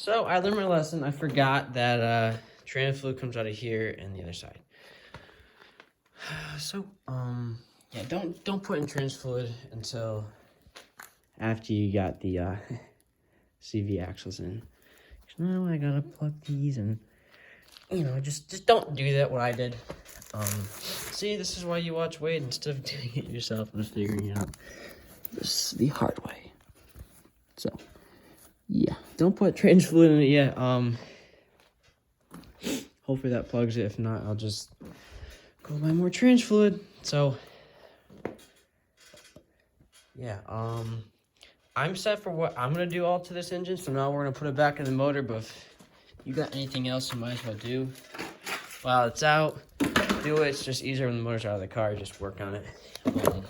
So I learned my lesson. I forgot that trans fluid comes out of here and the other side. So yeah, don't put in trans fluid until after you got the CV axles in. No, I gotta plug these and just don't do that. What I did. See, this is why you watch Wade instead of doing it yourself and figuring it out this the hard way. So yeah, don't put trans fluid in it yet. Hopefully that plugs it. If not, I'll just go buy more trans fluid. So yeah, I'm set for what I'm gonna do all to this engine. So now we're gonna put it back in the motor. But if you got anything else, you might as well do while it's out. Do it. It's just easier when the motor's out of the car. Just work on it. Yeah,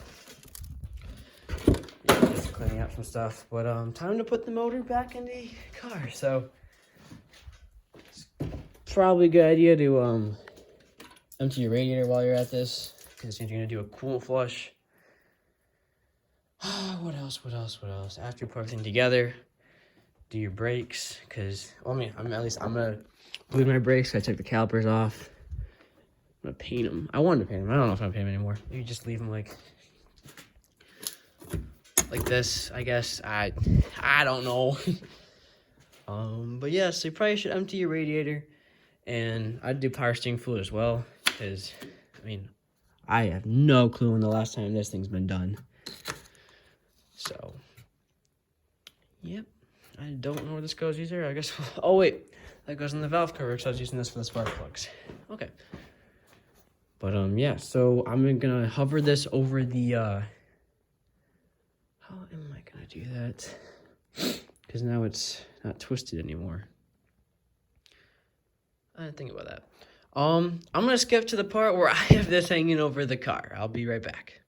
just cleaning up some stuff. But time to put the motor back in the car. So it's probably a good idea to empty your radiator while you're at this, because you're gonna do a coolant flush. What else? After you put everything together, do your brakes, because I'm gonna bleed my brakes. I took the calipers off. I'm gonna paint them. I wanted to paint them. I don't know if I'm gonna paint them anymore. Maybe just leave them like this, I guess. I don't know. But yeah, so you probably should empty your radiator, and I'd do power steering fluid as well, because I have no clue when the last time this thing's been done. So yep, I don't know where this goes either. I guess. Oh wait, that goes in the valve cover, because I was using this for the spark plugs. Okay. But yeah, so I'm gonna hover this over the how am I gonna do that? Because now it's not twisted anymore. I didn't think about that. I'm gonna skip to the part where I have this hanging over the car. I'll be right back.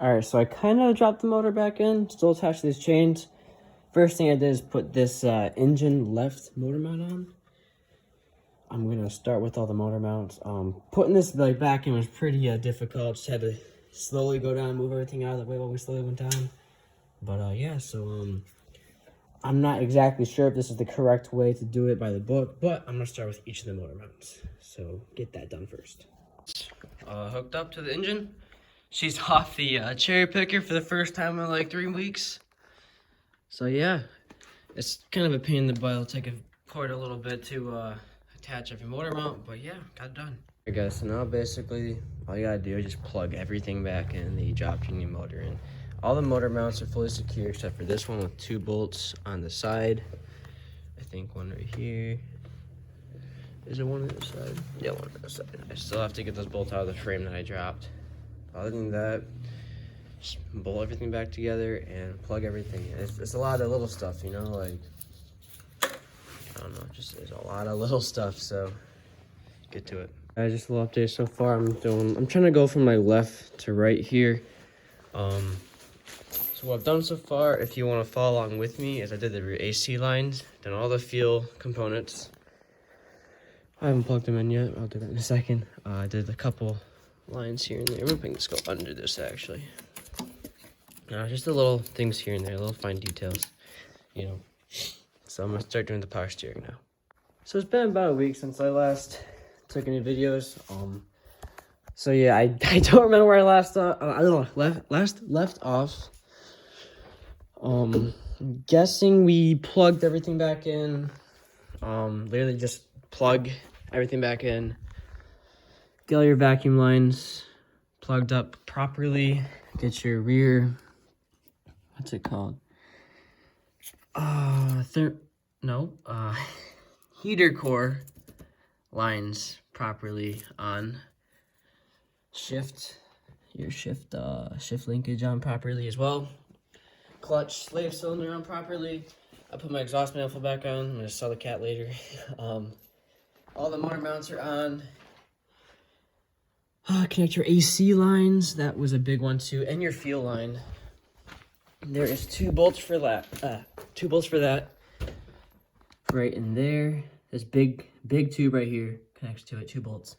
Alright, so I kind of dropped the motor back in, still attached to these chains. First thing I did is put this engine left motor mount on. I'm gonna start with all the motor mounts. Putting this back in was pretty difficult. Just had to slowly go down, move everything out of the way while we slowly went down. But yeah, so I'm not exactly sure if this is the correct way to do it by the book, but I'm gonna start with each of the motor mounts. So get that done first. Hooked up to the engine. She's off the cherry picker for the first time in like 3 weeks. So yeah, it's kind of a pain in the butt. It'll take a cord a little bit to attach every motor mount, but yeah, got it done. Okay guys, so now basically all you gotta do is just plug everything back in the job tuning motor in. All the motor mounts are fully secure except for this one with 2 bolts on the side. I think one right here. Is there one on the side? Yeah, one on the side. I still have to get those bolts out of the frame that I dropped. Other than that, just bolt everything back together and plug everything in. It's a lot of little stuff, like, I don't know, just there's a lot of little stuff, so get to it. Just a little update so far. I'm trying to go from my left to right here. So what I've done so far, if you want to follow along with me, is I did the AC lines, then all the fuel components. I haven't plugged them in yet. I'll do that in a second. I did a couple lines here and there. We're going to go under this actually. Just the little things here and there, little fine details, So I'm gonna start doing the power steering now. So it's been about a week since I last took any videos. So yeah, I don't remember where I left off. I'm guessing we plugged everything back in. Literally just plug everything back in. Get all your vacuum lines plugged up properly. Get your rear, what's it called? Heater core lines properly on. Shift linkage on properly as well. Clutch slave cylinder on properly. I put my exhaust manifold back on. I'm gonna sell the cat later. All the motor mounts are on. Connect your AC lines. That was a big one too, and your fuel line. There is 2 bolts for that. 2 bolts for that. Right in there. This big tube right here connects to it. 2 bolts.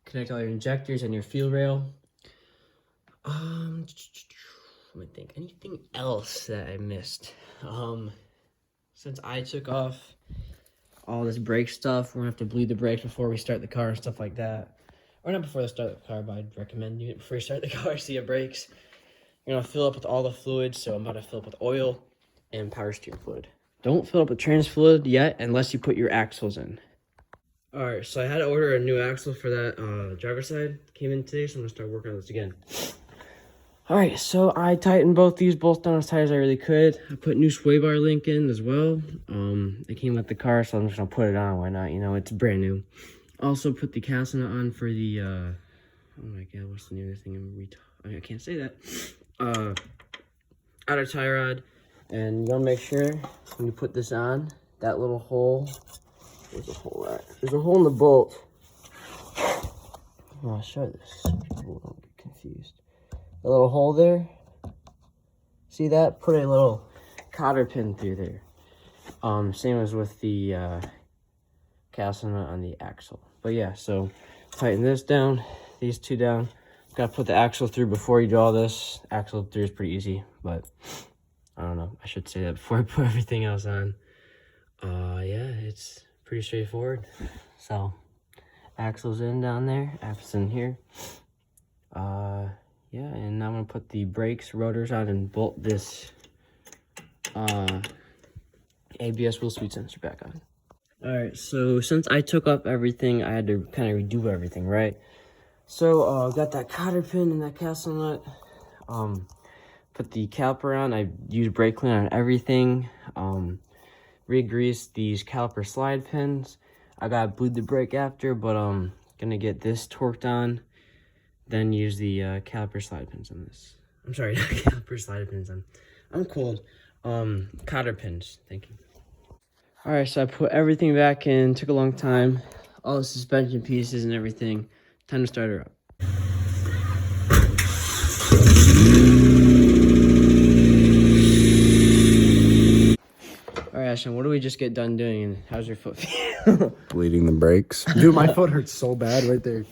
Connect all your injectors and your fuel rail. let me think. Anything else that I missed? Since I took off all this brake stuff, we're gonna have to bleed the brakes before we start the car and stuff like that. Or not before they start the car, but I'd recommend doing it before you start the car, so you have brakes. You're gonna fill up with all the fluids, so I'm about to fill up with oil and power steering fluid. Don't fill up with trans fluid yet unless you put your axles in. Alright, so I had to order a new axle for that driver's side. Came in today, so I'm gonna start working on this again. Alright, so I tightened both down as tight as I really could. I put new sway bar link in as well. It came with the car, so I'm just gonna put it on. Why not? You know, it's brand new. Also put the castle nut on for the oh my god, what's the name of the thing? I can't say that. Outer tie rod. And you gotta make sure when you put this on, that little hole, where's the hole at? There's a hole in the bolt. I'll show this so people don't get confused. A little hole there. See that? Put a little cotter pin through there. Same as with the castle nut on the axle. But yeah, so tighten this down, these two down. Gotta put the axle through before you do all this. Axle through is pretty easy, but I don't know. I should say that before I put everything else on. Yeah, it's pretty straightforward. So, axle's in down there, axle's in here. Yeah, and now I'm gonna put the brakes, rotors on, and bolt this ABS wheel speed sensor back on. Alright, so since I took up everything, I had to kind of redo everything, right? So, got that cotter pin and that castle nut. Put the caliper on. I used brake cleaner on everything. Re-greased these caliper slide pins. I gotta bleed the brake after, but gonna get this torqued on. Then use the caliper slide pins on this. I'm sorry, not caliper slide pins on. I'm cold. Cotter pins. Thank you. Alright, so I put everything back in. Took a long time. All the suspension pieces and everything. Time to start her up. Alright, Ashton, what did we just get done doing? And how's your foot feel? Bleeding the brakes. Dude, my foot hurts so bad right there.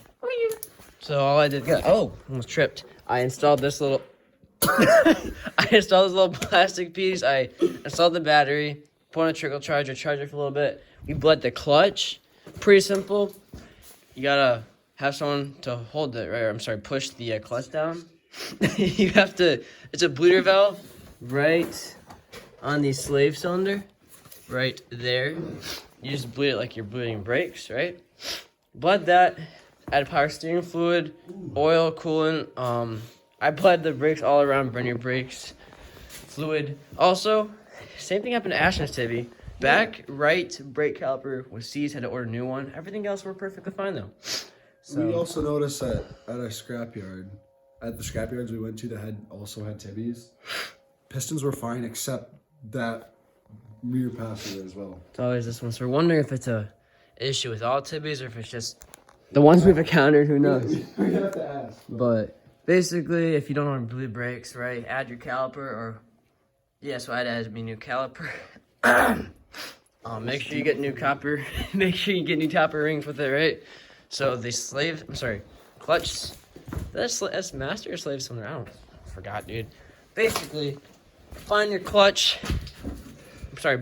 So all I did, almost tripped. I installed this little, plastic piece. I installed the battery, put on a trickle charger, charge it for a little bit. We bled the clutch. Pretty simple. You gotta have someone to hold it, right? Or, I'm sorry, push the clutch down. You have to, it's a bleeder valve right on the slave cylinder, right there. You just bleed it like you're bleeding brakes, right? Bled that. Add power steering fluid, oil, coolant. I bled the brakes all around, burn your brakes, fluid. Also, same thing happened to Ashton's Tibby. Back right brake caliper was seized, had to order a new one. Everything else worked perfectly fine though. So, we also noticed that at our scrapyard, at the scrapyards we went to that also had Tibbies, pistons were fine except that rear passenger as well. it's always this one. So we're wondering if it's a issue with all Tibbies or if it's just the ones we've encountered, who knows? We have to ask. But basically, if you don't want to bleed brakes, right, add your caliper or, yeah, so I'd add me new caliper. Make sure you get new copper. Make sure you get new copper rings with it, right? So the clutch, that's master or slave cylinder? I forgot, dude. Basically, find your clutch,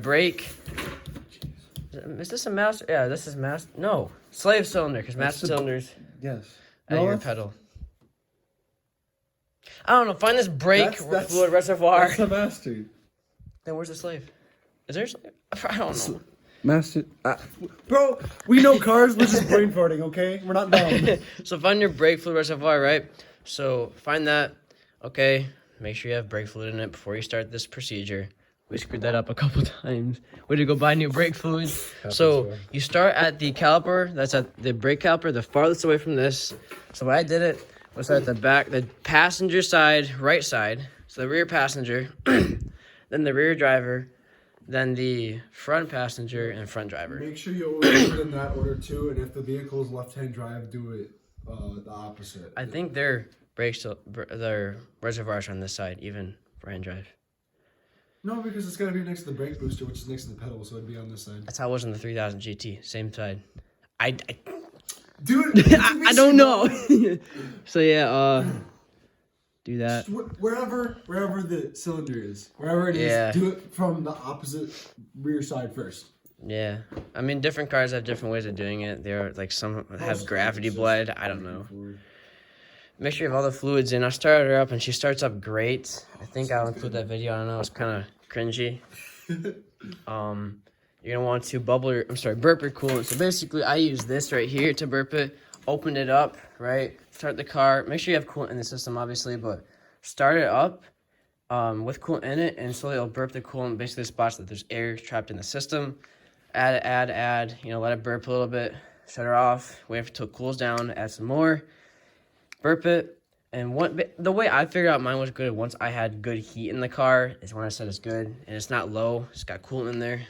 brake. Is this a master? Yeah, this is master. No, slave cylinder, because master cylinders. Yes. At your pedal. I don't know. Find this brake fluid reservoir. That's the master. Then where's the slave? Is there a slave? I don't know. Master. Bro, we know cars. We're just brain farting, okay? We're not dumb. So find your brake fluid reservoir, right? So find that. Okay. Make sure you have brake fluid in it before you start this procedure. We screwed that up a couple times. We had to go buy new brake fluid. So you start at the caliper. That's at the brake caliper, the farthest away from this. So what I did it was at the back, the passenger side, right side. So the rear passenger, then the rear driver, then the front passenger and front driver. Make sure you always put in that order too. And if the vehicle is left-hand drive, do it the opposite. I think their their reservoirs are on this side, even for hand drive. No, because it's got to be next to the brake booster, which is next to the pedal, so it'd be on this side. That's how it was in the 3000 GT, same side. Dude, I don't know. So yeah, do that. Wherever the cylinder is, wherever it is, do it from the opposite rear side first. Yeah, I mean, different cars have different ways of doing it. There are like some have gravity bled. I don't know. Make sure you have all the fluids in. I started her up and she starts up great. I think I'll include that video. I don't know, it's kind of cringy. You're gonna want to burp your coolant. So basically, I use this right here to burp it. Open it up, right? Start the car. Make sure you have coolant in the system, obviously, but start it up with coolant in it, and slowly it'll burp the coolant. Basically, the spots that there's air trapped in the system. Add. You know, let it burp a little bit. Shut her off. Wait until it cools down. Add some more. Burp it. And the way I figured out mine was good once I had good heat in the car is when I said it's good and it's not low. It's got coolant in there.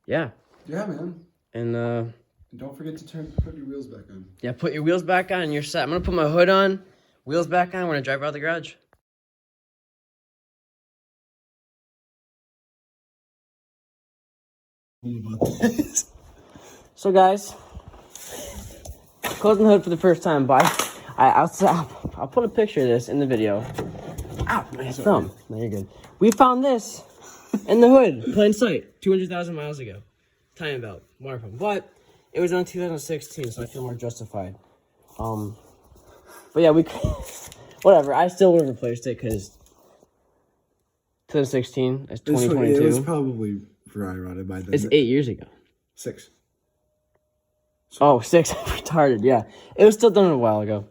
Yeah. Yeah, man. And don't forget to put your wheels back on. Yeah, put your wheels back on and you're set. I'm gonna put my hood on, wheels back on. We're gonna drive out of the garage. So guys, closing the hood for the first time. I'll put a picture of this in the video. Ow, my thumb. No, you're good. We found this in the hood, plain sight, 200,000 miles ago. Timing belt, water pump. But it was on 2016, so I feel more justified. But yeah, whatever. I still would have replaced it because 2016 is 2022. It was probably dry rotted by then. It's 8 years ago. 6. Oh, 6. Retarded. Yeah, it was still done a while ago.